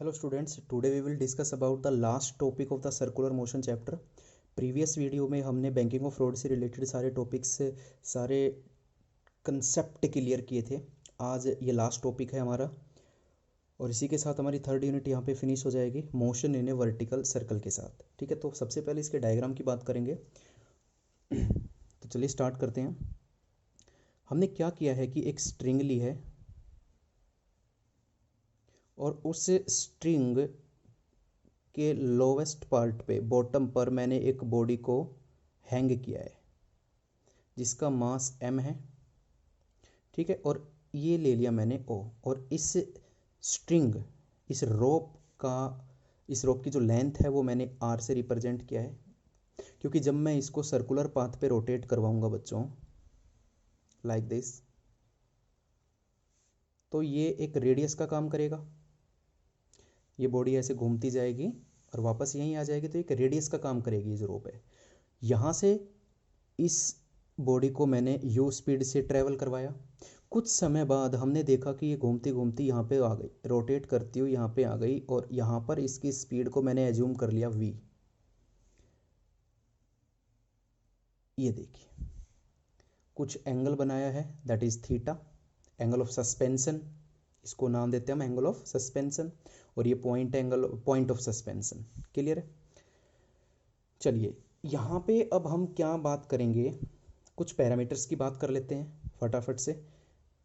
Hello students, today we will discuss about the last topic of the circular motion chapter. Previous video में हमने banking of fraud से related सारे topics से सारे concept clear किए थे। आज ये लास्ट टॉपिक है हमारा और इसी के साथ हमारी थर्ड यूनिट यहाँ पे फिनिश हो जाएगी motion in A vertical circle के साथ। ठीक है, तो सबसे पहले इसके डायग्राम की बात करेंगे। तो चलिए स्टार्ट करते हैं। हमने क्या किया है कि एक स्ट्रिंग ली है और उस स्ट्रिंग के लोवेस्ट पार्ट पे बॉटम पर मैंने एक बॉडी को हैंग किया है जिसका मास m है। ठीक है, और ये ले लिया मैंने o, और इस स्ट्रिंग इस रोप की जो लेंथ है वो मैंने r से रिप्रेजेंट किया है, क्योंकि जब मैं इसको सर्कुलर पाथ पे रोटेट करवाऊंगा बच्चों लाइक दिस, तो ये एक रेडियस का काम करेगा। ये बॉडी ऐसे घूमती जाएगी और वापस यहीं आ जाएगी, तो एक रेडियस का काम करेगी ये जो रोप है। यहाँ से इस बॉडी को मैंने u स्पीड से ट्रैवल करवाया। कुछ समय बाद हमने देखा कि ये घूमती घूमती यहाँ पे आ गई, रोटेट करती हुई यहाँ पे आ गई, और यहाँ पर इसकी स्पीड को मैंने एज्यूम कर लिया v। ये देखिए कुछ एंगल बनाया है, that is theta, angle of suspension, इसको नाम देते हैं हम एंगल ऑफ सस्पेंशन, और ये पॉइंट ऑफ सस्पेंशन। क्लियर है? चलिए यहाँ पे अब हम क्या बात करेंगे, कुछ पैरामीटर्स की बात कर लेते हैं फटाफट से।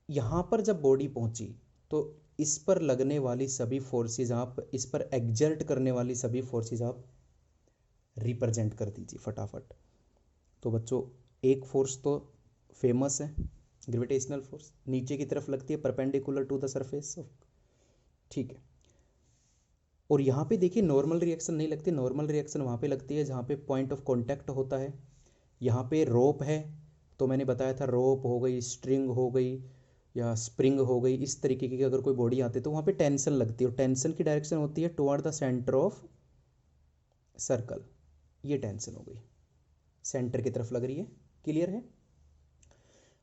यहाँ पर जब बॉडी पहुँची तो इस पर लगने वाली सभी फोर्सेस आप, इस पर एग्जर्ट करने वाली सभी फोर्सेस आप रिप्रेजेंट कर दीजिए फटाफट। तो बच्चों एक फोर्स तो फेमस है, ग्रेविटेशनल फोर्स, नीचे की तरफ लगती है perpendicular to the surface of. ठीक है, और यहाँ पे देखिए नॉर्मल रिएक्शन नहीं लगती, नॉर्मल रिएक्शन वहाँ पे लगती है जहाँ पे पॉइंट ऑफ कांटेक्ट होता है। यहाँ पे रोप है, तो मैंने बताया था रोप हो गई, स्ट्रिंग हो गई या स्प्रिंग हो गई, इस तरीके की अगर कोई बॉडी आती है तो वहाँ पे टेंशन लगती है, और टेंशन की डायरेक्शन होती है toward the centre of circle. ये टेंशन हो गई, सेंटर की तरफ लग रही है। क्लियर है?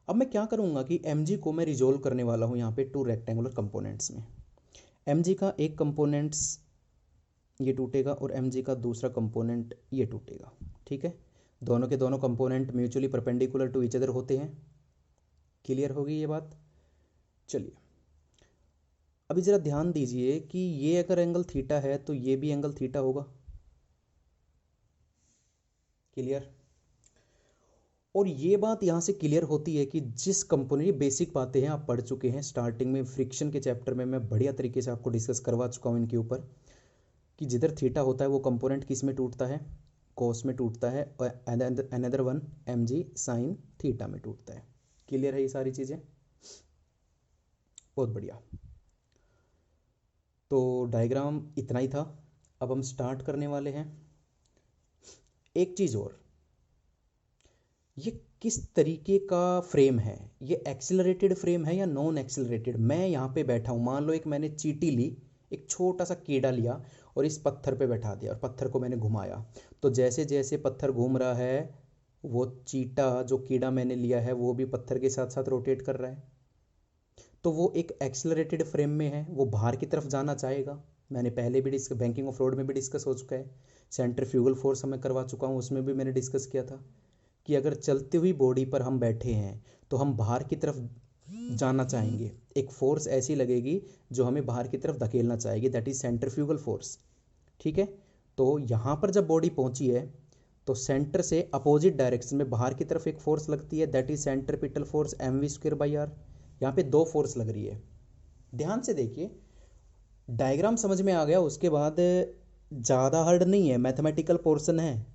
अब मैं क्या करूँगा कि mg को मैं रिजोल्व करने वाला हूँ यहाँ पे टू रेक्टेंगुलर कंपोनेंट्स में। mg का एक कंपोनेंट्स ये टूटेगा और mg का दूसरा कंपोनेंट ये टूटेगा। ठीक है, दोनों के दोनों component mutually perpendicular to each other होते हैं। क्लियर होगी ये बात? चलिए अभी ज़रा ध्यान दीजिए कि ये अगर एंगल थीटा है तो ये भी एंगल थीटा होगा। क्लियर? और ये बात यहाँ से क्लियर होती है कि जिस कंपोनेंट, ये बेसिक बातें हैं आप पढ़ चुके हैं स्टार्टिंग में, फ्रिक्शन के चैप्टर में मैं बढ़िया तरीके से आपको डिस्कस करवा चुका हूँ इनके ऊपर, कि जिधर थीटा होता है वो कंपोनेंट किस में टूटता है, कोस में टूटता है, और another one mg sine theta में टूटता है। क्लियर है ये सारी चीज़ें? बहुत बढ़िया। तो डायग्राम इतना ही था, अब हम स्टार्ट करने वाले हैं। एक चीज़ और, ये किस तरीके का फ्रेम है, ये एक्सेलरेटेड फ्रेम है या नॉन एक्सेलरेटेड। मैं यहाँ पे बैठा हूँ, मान लो एक मैंने चींटी ली, एक छोटा सा कीड़ा लिया और इस पत्थर पे बैठा दिया और पत्थर को मैंने घुमाया, तो जैसे जैसे पत्थर घूम रहा है वो चींटा, जो कीड़ा मैंने लिया है, वो भी पत्थर के साथ साथ रोटेट कर रहा है, तो वो एक एक्सेलरेटेड फ्रेम में है, वो बाहर की तरफ जाना चाहेगा। मैंने पहले भी बैंकिंग ऑफ फ्रॉड में भी डिस्कस हो चुका है, सेंट्रीफ्यूगल फोर्स हमें करवा चुका हूँ, उसमें भी मैंने डिस्कस किया था कि अगर चलती हुई बॉडी पर हम बैठे हैं तो हम बाहर की तरफ जाना चाहेंगे, एक फोर्स ऐसी लगेगी जो हमें बाहर की तरफ धकेलना चाहेगी, दैट इज सेंट्रीफ्यूगल फोर्स। ठीक है, तो यहाँ पर जब बॉडी पहुँची है तो सेंटर से अपोजिट डायरेक्शन में बाहर की तरफ एक फोर्स लगती है, that is centripetal force mv²/r। यहाँ पे दो फोर्स लग रही है। ध्यान से देखिए, डायग्राम समझ में आ गया, उसके बाद ज़्यादा हार्ड नहीं है, मैथमेटिकल पोर्शन है,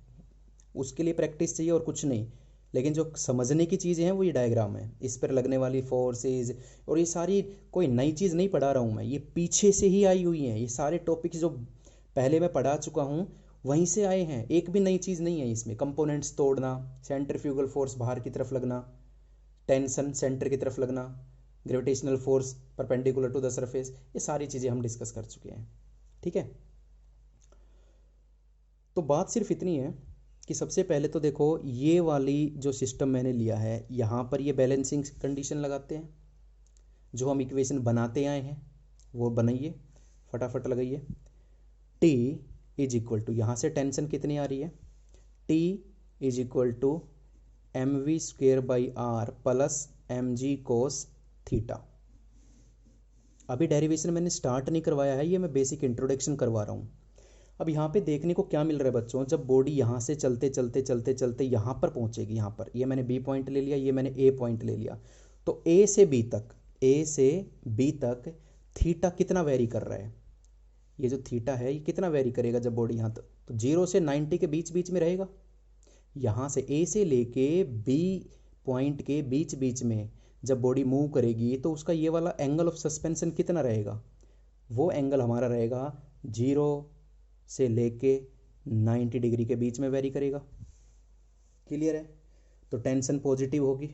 उसके लिए प्रैक्टिस चाहिए और कुछ नहीं, लेकिन जो समझने की चीज़ें हैं वो ये डायग्राम है, इस पर लगने वाली फोर्सेज, और ये सारी कोई नई चीज़ नहीं पढ़ा रहा हूँ मैं, ये पीछे से ही आई हुई हैं, ये सारे टॉपिक्स जो पहले मैं पढ़ा चुका हूँ वहीं से आए हैं, एक भी नई चीज़ नहीं है इसमें। कंपोनेंट्स तोड़ना, सेंट्रीफ्यूगल फोर्स बाहर की तरफ लगना, टेंशन सेंटर की तरफ लगना, gravitational force perpendicular to the surface, ये सारी चीज़ें हम डिस्कस कर चुके हैं। ठीक है, तो बात सिर्फ इतनी है कि सबसे पहले तो देखो ये वाली जो सिस्टम मैंने लिया है, यहाँ पर ये बैलेंसिंग कंडीशन लगाते हैं, जो हम इक्वेशन बनाते आए हैं वो बनाइए फटाफट लगाइए। टी इज इक्वल टू, यहाँ से टेंशन कितनी आ रही है, T is equal to m v square by r plus m g cos theta. अभी डेरिवेशन मैंने स्टार्ट नहीं करवाया है, ये मैं बेसिक इंट्रोडक्शन करवा रहा हूँ। अब यहाँ पे देखने को क्या मिल रहा है बच्चों, जब बॉडी यहाँ से चलते चलते चलते चलते यहाँ पर पहुँचेगी, यहाँ पर ये मैंने बी पॉइंट ले लिया, ये मैंने ए पॉइंट ले लिया, तो ए से बी तक, ए से बी तक थीटा कितना वेरी कर रहा है, ये जो थीटा है ये कितना वेरी करेगा जब बॉडी यहाँ तक, तो 0 से 90 के बीच बीच में रहेगा। यहाँ से ए से लेके बी पॉइंट के बीच बीच में जब बॉडी मूव करेगी तो उसका ये वाला एंगल ऑफ सस्पेंशन कितना रहेगा, वो एंगल हमारा रहेगा 0 से लेके 90 डिग्री के बीच में वेरी करेगा। क्लियर है? तो टेंशन पॉजिटिव होगी,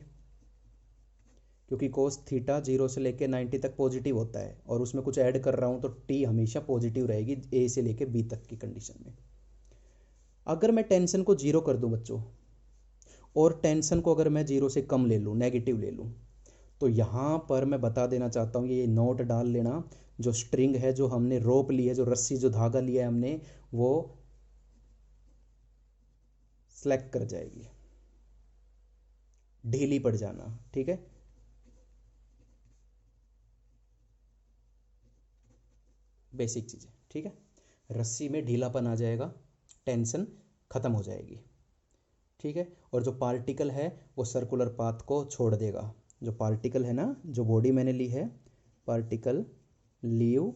क्योंकि कोस थीटा 0 से लेके 90 तक पॉजिटिव होता है, और उसमें कुछ ऐड कर रहा हूँ तो टी हमेशा पॉजिटिव रहेगी ए से लेके बी तक की कंडीशन में। अगर मैं टेंशन को 0 कर दूं बच्चों, और टेंशन को अगर मैं 0 से कम ले लूँ, नेगेटिव ले लूँ, तो यहाँ पर मैं बता देना चाहता हूँ, ये नोट डाल लेना, जो स्ट्रिंग है, जो हमने रोप ली है, जो रस्सी, जो धागा लिया है हमने, वो स्लैक कर जाएगी, ढीली पड़ जाना। ठीक है, बेसिक चीज़ है। ठीक है, रस्सी में ढीलापन आ जाएगा, टेंशन खत्म हो जाएगी। ठीक है, और जो पार्टिकल है वो सर्कुलर पाथ को छोड़ देगा। जो पार्टिकल है ना, जो बॉडी मैंने ली है, पार्टिकल लीव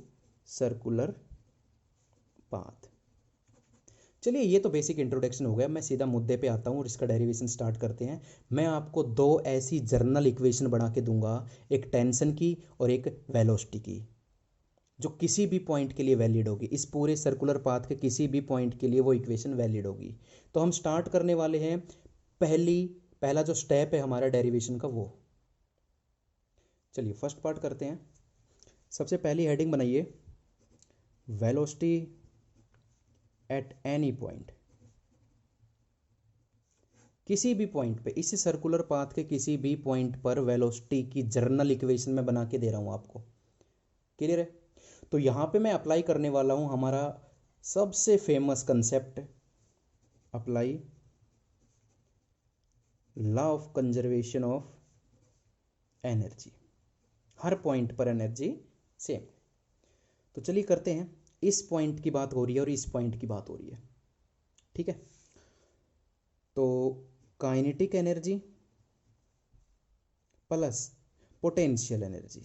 सर्कुलर पाथ। चलिए, ये तो बेसिक इंट्रोडक्शन हो गया, मैं सीधा मुद्दे पे आता हूँ और इसका डेरिवेशन स्टार्ट करते हैं। मैं आपको दो ऐसी जर्नल इक्वेशन बना के दूंगा, एक टेंशन की और एक वेलोसिटी की, जो किसी भी पॉइंट के लिए वैलिड होगी। इस पूरे सर्कुलर पाथ के किसी भी पॉइंट के लिए वो इक्वेशन वैलिड होगी। तो हम स्टार्ट करने वाले हैं, पहला जो स्टेप है हमारा डेरिवेशन का, वो चलिए फर्स्ट पार्ट करते हैं। सबसे पहली हेडिंग बनाइए, वेलोसिटी एट एनी पॉइंट। किसी भी पॉइंट पे, इस सर्कुलर पाथ के किसी भी पॉइंट पर वेलोसिटी की जर्नल इक्वेशन में बना के दे रहा हूं आपको। क्लियर है? तो यहां पे मैं अप्लाई करने वाला हूं हमारा सबसे famous concept, apply law of conservation of energy. Her point पर एनर्जी सेम। तो चलिए करते हैं, इस पॉइंट की बात हो रही है और इस पॉइंट की बात हो रही है। ठीक है, तो kinetic energy plus potential energy.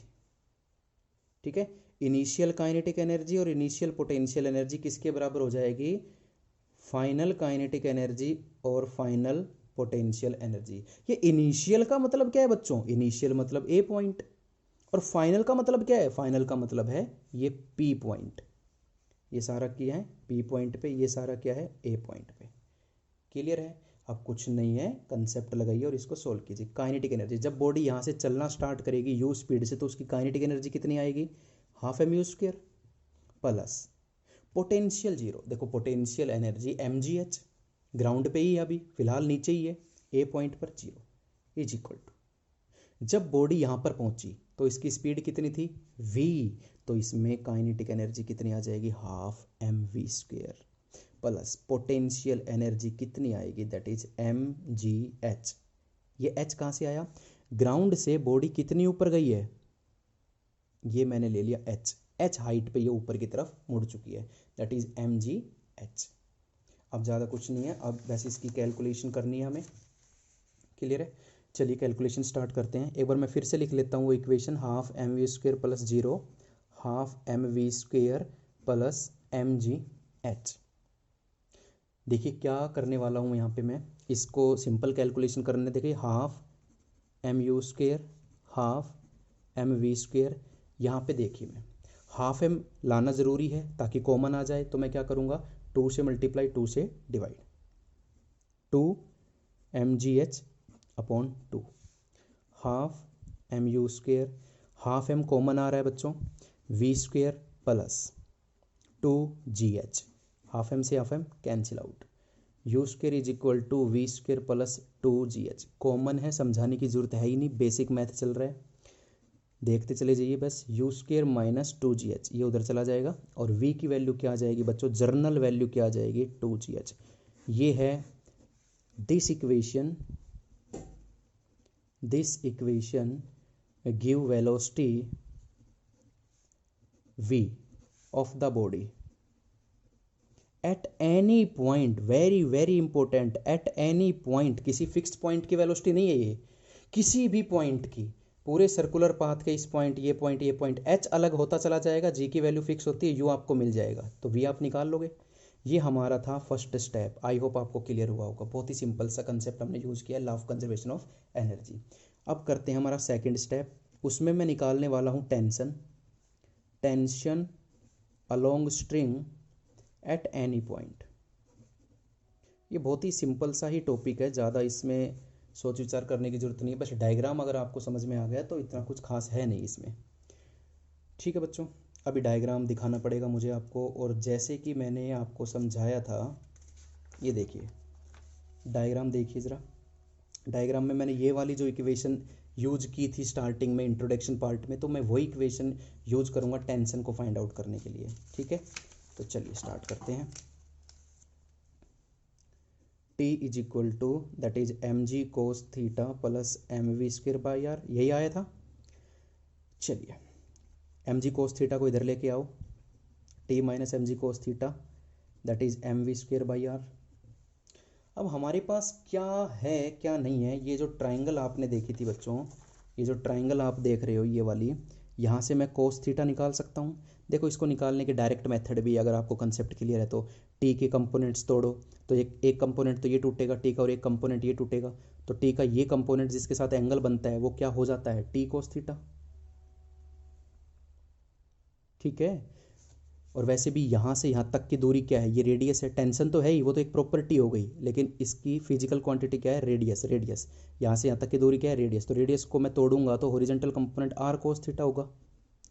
ठीक है, इनिशियल काइनेटिक एनर्जी और इनिशियल पोटेंशियल एनर्जी किसके बराबर हो जाएगी, फाइनल काइनेटिक एनर्जी और फाइनल पोटेंशियल एनर्जी। ये इनिशियल का मतलब क्या है बच्चों, इनिशियल मतलब ए पॉइंट, और फाइनल का मतलब क्या है, फाइनल का मतलब है ये पी पॉइंट। ये सारा क्या है, पी पॉइंट पे, ये सारा क्या है, ए पॉइंट पे। क्लियर है? अब कुछ नहीं है, कंसेप्ट लगाइए और इसको सोल्व कीजिए। काइनेटिक एनर्जी, जब बॉडी यहाँ से चलना स्टार्ट करेगी यू स्पीड से, तो उसकी काइनेटिक एनर्जी कितनी आएगी, half M u square, plus potential 0। देखो पोटेंशियल एनर्जी एम जी एच, ग्राउंड पे ही है अभी फिलहाल, नीचे ही है, ए पॉइंट पर 0 इज इक्वल टू, जब बॉडी यहाँ पर पहुंची तो इसकी स्पीड कितनी थी, v, तो इसमें काइनेटिक एनर्जी कितनी आ जाएगी, half m v square, plus potential energy कितनी आएगी, that is m ji h. ये h कहाँ से आया, ग्राउंड से बॉडी कितनी ऊपर गई है, ये मैंने ले लिया h हाइट पे ये ऊपर की तरफ मुड़ चुकी है, that is m ji h. अब ज़्यादा कुछ नहीं है, अब वैसे इसकी कैलकुलेशन करनी है हमें। क्लियर है? चलिए कैलकुलेशन स्टार्ट करते हैं। एक बार मैं फिर से लिख लेता हूँ वो equation, half m v square plus 0, half m v square plus m जी एच। देखिए क्या करने वाला हूँ यहाँ पे मैं, इसको सिंपल कैलकुलेशन करने, देखिए half M you square, half m v square. यहाँ पे देखिए मैं हाफ एम लाना ज़रूरी है ताकि कॉमन आ जाए, तो मैं क्या करूँगा, 2 से मल्टीप्लाई, 2 से divide, 2 M ji H upon 2, half M you square, half M common आ रहा है बच्चों, V square plus 2 G H, half M से half M cancel out, U square is equal to V square plus 2 G H. Common है, समझाने की जरूरत है ही नहीं, बेसिक मैथ चल रहा है। देखते चले जाइए बस, यू स्क्वेयर माइनस 2gh ये उधर चला जाएगा, और v की वैल्यू क्या आ जाएगी बच्चों, जर्नल वैल्यू क्या आ जाएगी 2gh। ये है this equation give velocity v of the body at any point, very very important, eight any point, किसी फिक्स्ड पॉइंट की वेलोसिटी नहीं है ये, किसी भी पॉइंट की, पूरे सर्कुलर पाथ के इस पॉइंट, ये पॉइंट, ये पॉइंट, एच अलग होता चला जाएगा, जी की वैल्यू फिक्स होती है, यू आपको मिल जाएगा, तो वी आप निकाल लोगे। ये हमारा था फर्स्ट स्टेप, आई होप आपको क्लियर हुआ होगा, बहुत ही सिंपल सा कंसेप्ट हमने यूज़ किया, law of conservation of energy. अब करते हैं हमारा सेकेंड स्टेप, उसमें मैं निकालने वाला हूँ tension along string eight any point. ये बहुत ही सिंपल सा ही टॉपिक है, ज़्यादा इसमें सोच विचार करने की ज़रूरत नहीं है, बस डायग्राम अगर आपको समझ में आ गया तो इतना कुछ खास है नहीं इसमें। ठीक है बच्चों, अभी डायग्राम दिखाना पड़ेगा मुझे आपको, और जैसे कि मैंने आपको समझाया था, ये देखिए डायग्राम देखिए ज़रा। डायग्राम में मैंने ये वाली जो इक्वेशन यूज की थी स्टार्टिंग में इंट्रोडक्शन पार्ट में, तो मैं वही इक्वेशन यूज करूँगा टेंशन को फाइंड आउट करने के लिए। ठीक है, तो चलिए स्टार्ट करते हैं। T is equal to that is mg cos theta plus mv square by r, यही आया था। चलिए mg कोस थीटा को इधर लेके आओ, T minus mg cos theta that is mv square by r. अब हमारे पास क्या है क्या नहीं है, ये जो ट्राइंगल आपने देखी थी बच्चों, ये जो ट्राइंगल आप देख रहे हो ये वाली, यहाँ से मैं कोस थीटा निकाल सकता हूँ। देखो इसको निकालने के डायरेक्ट मेथड भी, अगर आपको कंसेप्ट क्लियर है तो, टी के कंपोनेंट्स तोड़ो, तो एक कंपोनेंट तो ये टूटेगा टी का, और एक कंपोनेंट ये टूटेगा, तो टी का ये कंपोनेंट जिसके साथ एंगल बनता है वो क्या हो जाता है, टी कोस थीटा। ठीक है, और वैसे भी यहाँ से यहाँ तक की दूरी क्या है, ये रेडियस है, टेंशन तो है ही, वो तो एक प्रॉपर्टी हो गई, लेकिन इसकी फिजिकल क्वांटिटी क्या है, रेडियस। यहाँ से यहाँ तक की दूरी क्या है, रेडियस, तो रेडियस को मैं तोड़ूंगा तो horizontal component r cos theta होगा,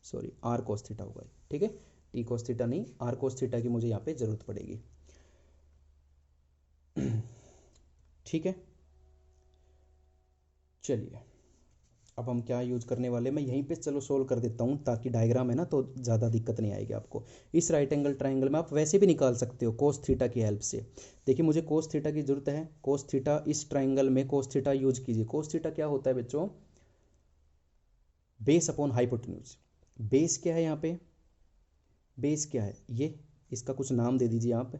सॉरी आर कोस थीटा होगा। ठीक है, टी कोस थीटा नहीं, आर कोस थीटा की मुझे यहाँ पे जरूरत पड़ेगी। ठीक है, चलिए अब हम क्या यूज करने वाले, मैं यहीं पे चलो सोल्व कर देता हूँ, ताकि डायग्राम है ना तो ज़्यादा दिक्कत नहीं आएगी आपको। इस राइट एंगल ट्राइंगल में आप वैसे भी निकाल सकते हो कोस थीटा की हेल्प से। देखिए मुझे कोस थीटा की जरूरत है, कोस थीटा इस ट्राइंगल में कोस थीटा यूज कीजिए। कोस थीटा क्या होता है बच्चों, बेस अपॉन हाइपोटेन्यूज। बेस क्या है यहाँ पे, बेस क्या है ये, इसका कुछ नाम दे दीजिए आप,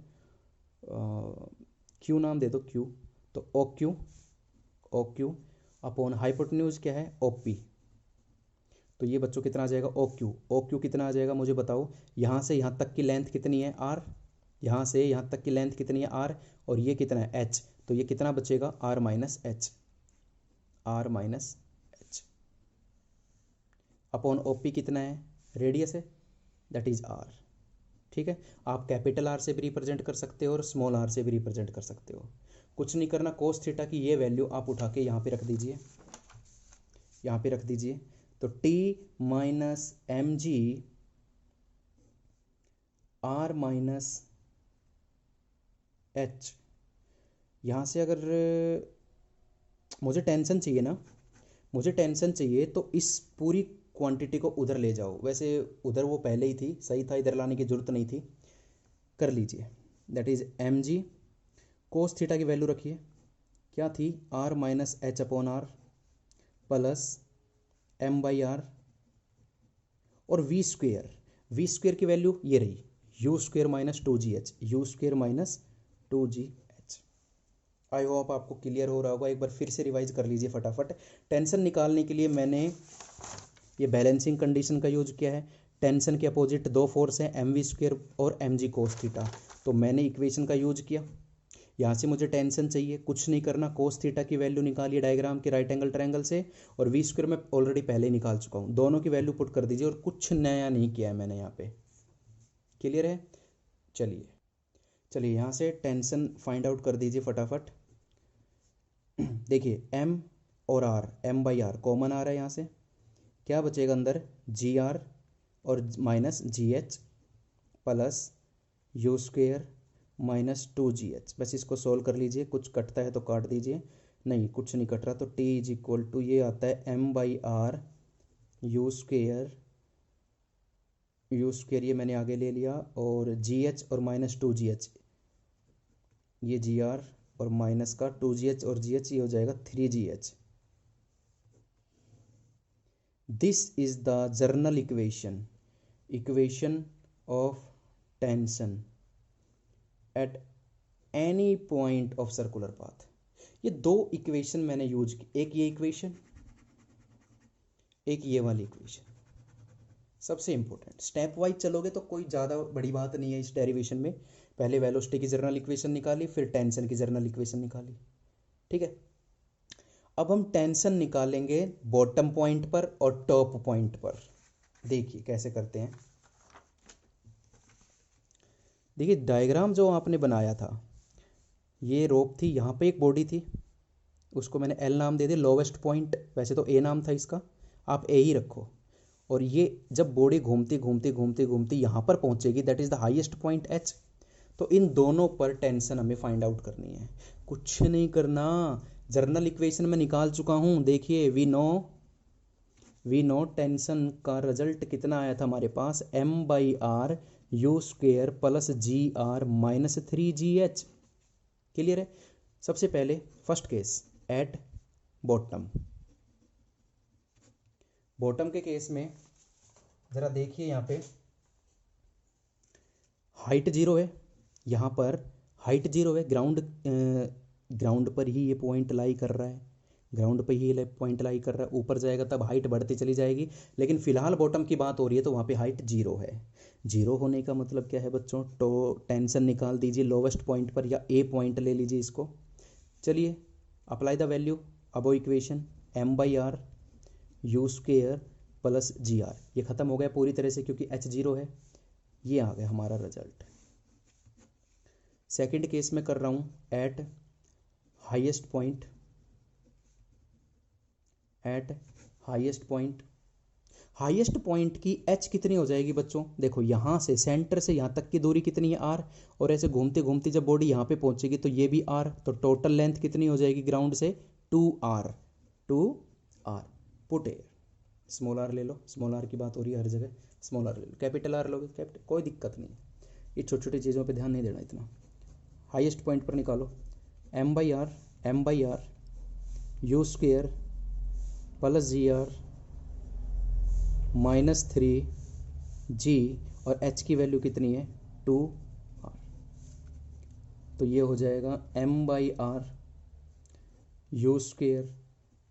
क्यू नाम दे दो, क्यू, तो ओ क्यू अपॉन हाइपोटेन्यूज क्या है, ओ पी। तो ये बच्चों कितना आ जाएगा, ओ क्यू कितना आ जाएगा मुझे बताओ। यहाँ से यहाँ तक की लेंथ कितनी है, आर, यहाँ से यहाँ तक की लेंथ कितनी है, आर, और ये कितना है, एच, तो ये कितना बचेगा, r minus h upon O P कितना है, रेडियस है, दैट इज आर। ठीक है, आप कैपिटल आर से भी रिप्रेजेंट कर सकते हो और स्मॉल आर से भी रिप्रेजेंट कर सकते हो, कुछ नहीं करना। कोस थीटा की ये वैल्यू आप उठा के यहाँ पे रख दीजिए, यहाँ पे रख दीजिए, तो T minus m g are minus h, यहाँ से अगर मुझे टेंशन चाहिए ना, मुझे टेंशन चाहिए, तो इस पूरी क्वांटिटी को उधर ले जाओ। वैसे उधर वो पहले ही थी, सही था, इधर लाने की जरूरत नहीं थी, कर लीजिए। That is m g cos theta की वैल्यू रखिए, क्या थी, r minus h upon r plus m by r, और वी स्क्वेयर की वैल्यू ये रही, u square minus 2gh, u square minus 2gh। I hope आपको क्लियर हो रहा होगा, एक बार फिर से रिवाइज कर लीजिए फटाफट। टेंशन निकालने के लिए मैंने ये बैलेंसिंग कंडीशन का यूज किया है। टेंशन के अपोजिट दो फोर्स हैं, एम वी स्क्वेयर और एम जी कोस थीटा, तो मैंने इक्वेशन का यूज किया। यहाँ से मुझे टेंशन चाहिए, कुछ नहीं करना, कोस थीटा की वैल्यू निकालिए डायग्राम के राइट एंगल ट्रायंगल से, और वी स्क्वायर मैं ऑलरेडी पहले ही निकाल चुका हूँ, दोनों की वैल्यू पुट कर दीजिए, और कुछ नया नहीं किया है मैंने यहाँ पे। क्लियर है, चलिए यहाँ से टेंशन फाइंड आउट कर दीजिए फटाफट। देखिए एम और R, M by are common आ रहा है, यहाँ से क्या बचेगा अंदर, जी आर और minus G H plus U square minus 2gh। बस इसको सोल्व कर लीजिए, कुछ कटता है तो काट दीजिए, नहीं कुछ नहीं कट रहा, तो t इज इक्वल टू ये आता है m by are you square ये मैंने आगे ले लिया, और जी एच और माइनस टू जी एच, ये जी आर और माइनस का टू जी एच और जी एच, ये हो जाएगा three ji h. This is the general equation of tension at any point of circular path. ये दो इक्वेशन मैंने यूज की, एक ये इक्वेशन, एक ये वाली इक्वेशन। सबसे इंपॉर्टेंट, स्टेप वाइज चलोगे तो कोई ज़्यादा बड़ी बात नहीं है इस डेरिवेशन में। पहले वेलोसिटी की जर्नल इक्वेशन निकाली, फिर टेंशन की जर्नल इक्वेशन निकाली, ठीक है। अब हम टेंशन निकालेंगे बॉटम पॉइंट पर और टॉप पॉइंट पर। देखिए कैसे करते हैं। देखिए डायग्राम जो आपने बनाया था, ये रोप थी, यहाँ पे एक बॉडी थी, उसको मैंने एल नाम दे दिया, लोवेस्ट पॉइंट, वैसे तो ए नाम था इसका, आप ए ही रखो। और ये जब बॉडी घूमती घूमती घूमती घूमती यहाँ पर पहुँचेगी, that is the highest point H. तो इन दोनों पर टेंशन हमें फाइंड आउट करनी है, कुछ नहीं करना, जर्नल इक्वेशन में निकाल चुका हूँ। देखिए वी नो टेंशन का रिजल्ट कितना आया था हमारे पास, M by are you square plus ji are minus three ji H. Clear है। सबसे पहले first case at bottom. Bottom के केस में ज़रा देखिए, यहाँ पे हाइट जीरो है, यहाँ पर हाइट जीरो है, ग्राउंड पर ही ये पॉइंट लाई कर रहा है, ग्राउंड पर ही ये पॉइंट लाई कर रहा है। ऊपर जाएगा तब हाइट बढ़ती चली जाएगी, लेकिन फिलहाल बॉटम की बात हो रही है तो वहाँ पे हाइट जीरो है। जीरो होने का मतलब क्या है बच्चों, तो टेंशन निकाल दीजिए लोवेस्ट पॉइंट पर, या ए पॉइंट ले लीजिए इसको। चलिए apply the value above equation, m by are you square plus ji r, ये ख़त्म हो गया पूरी तरह से क्योंकि एच जीरो है। ये आ गया हमारा रिजल्ट। सेकंड केस में कर रहा हूँ eight highest point, highest point की एच कितनी हो जाएगी बच्चों, देखो यहाँ से सेंटर से यहाँ तक की दूरी कितनी है आर, और ऐसे घूमते घूमते जब बॉडी यहाँ पे पहुँचेगी तो ये भी आर, तो टोटल लेंथ कितनी हो जाएगी ग्राउंड से, two r. Put a, small r ले लो, स्मॉल आर की बात हो रही है हर जगह, स्मॉल आर ले लो, कैपिटल आर लोगे कैपिटल, कोई दिक्कत नहीं है, ये छोटी छोटी चीज़ों पे ध्यान नहीं देना इतना। हाईएस्ट पॉइंट पर निकालो, m by are you square plus ji are minus three g, और एच की वैल्यू कितनी है, टू आर। तो ये हो जाएगा m by are you square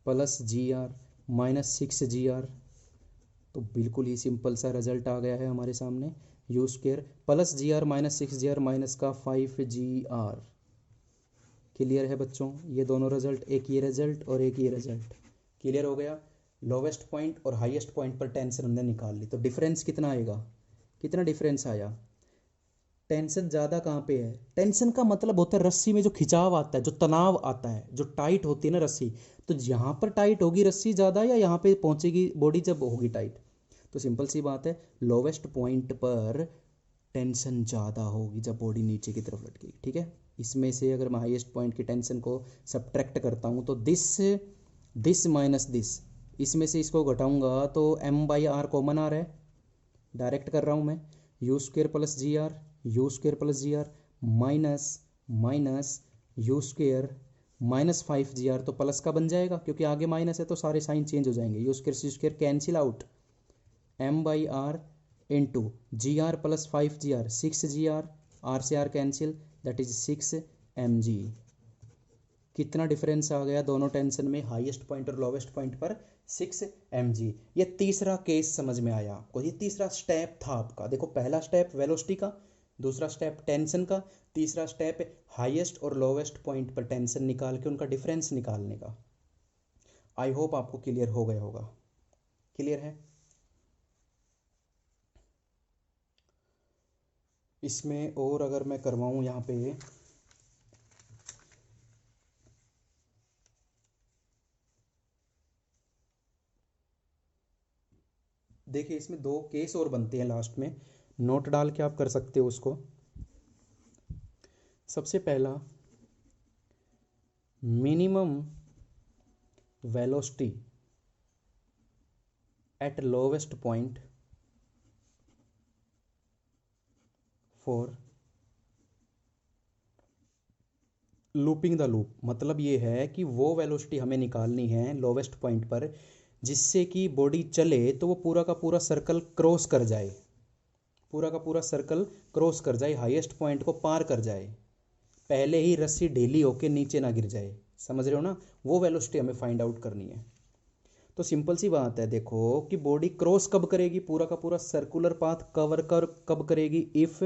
plus ji are minus six ji r. तो बिल्कुल ही सिंपल सा रिजल्ट आ गया है हमारे सामने, u square plus ji are minus six ji are minus का फाइव जी आर। क्लियर है बच्चों, ये दोनों रिजल्ट, एक ये रिजल्ट और एक ये रिजल्ट क्लियर हो गया। लोवेस्ट पॉइंट और हाईएस्ट पॉइंट पर टेंशन हमने निकाल ली, तो डिफरेंस कितना आएगा, कितना डिफरेंस आया, टेंशन ज़्यादा कहाँ पे है, टेंशन का मतलब होता है रस्सी में जो खिंचाव आता है, जो तनाव आता है, जो टाइट होती है ना रस्सी, तो यहाँ पर टाइट होगी रस्सी ज़्यादा या यहाँ पे पहुँचेगी बॉडी जब होगी टाइट। तो सिंपल सी बात है, लोवेस्ट पॉइंट पर टेंशन ज़्यादा होगी जब बॉडी नीचे की तरफ लटकेगी, ठीक है। इसमें से अगर मैं हाईएस्ट पॉइंट की टेंशन को सब्ट्रैक्ट करता हूँ तो दिस माइनस दिस, इसमें से इसको घटाऊंगा तो एम बाई आर कॉमन आ रहा है, डायरेक्ट कर रहा हूँ मैं, u square plus ji are minus u square minus five ji r, तो प्लस का बन जाएगा क्योंकि आगे माइनस है तो सारे साइन चेंज हो जाएंगे, U square cancel out, M by R into G R plus five ji R, six ji R से R cancel, that is six M G. कितना डिफरेंस आ गया दोनों टेंशन में, हाईएस्ट पॉइंट और लोवेस्ट पॉइंट पर, सिक्स एम जी। ये तीसरा केस समझ में आया आपको, ये तीसरा स्टेप था आपका। देखो पहला स्टेप वेलोसिटी का, दूसरा स्टेप टेंशन का, तीसरा स्टेप हाईएस्ट और लोवेस्ट पॉइंट पर टेंशन निकाल के उनका डिफरेंस निकालने का। आई होप आपको क्लियर हो गया होगा। क्लियर है। इसमें और अगर मैं करवाऊँ यहाँ पे, देखिए इसमें दो केस और बनते हैं लास्ट में, नोट डाल के आप कर सकते हो उसको। सबसे पहला, minimum velocity at lowest point for looping the loop. मतलब ये है कि वो वेलोसिटी हमें निकालनी है लोवेस्ट पॉइंट पर जिससे कि बॉडी चले तो वो पूरा का पूरा सर्कल क्रॉस कर जाए, पूरा का पूरा सर्कल क्रॉस कर जाए, हाईएस्ट पॉइंट को पार कर जाए, पहले ही रस्सी ढीली होके नीचे ना गिर जाए। समझ रहे हो ना? वो वेलोसिटी हमें फाइंड आउट करनी है। तो सिंपल सी बात है, देखो कि बॉडी क्रॉस कब करेगी, पूरा का पूरा सर्कुलर पाथ कवर कर कब करेगी, इफ़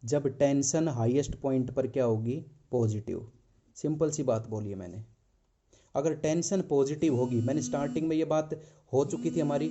जब टेंशन हाईएस्ट पॉइंट पर क्या होगी, पॉजिटिव। सिंपल सी बात बोली है मैंने। अगर टेंशन पॉजिटिव होगी, मैंने स्टार्टिंग में ये बात हो चुकी थी हमारी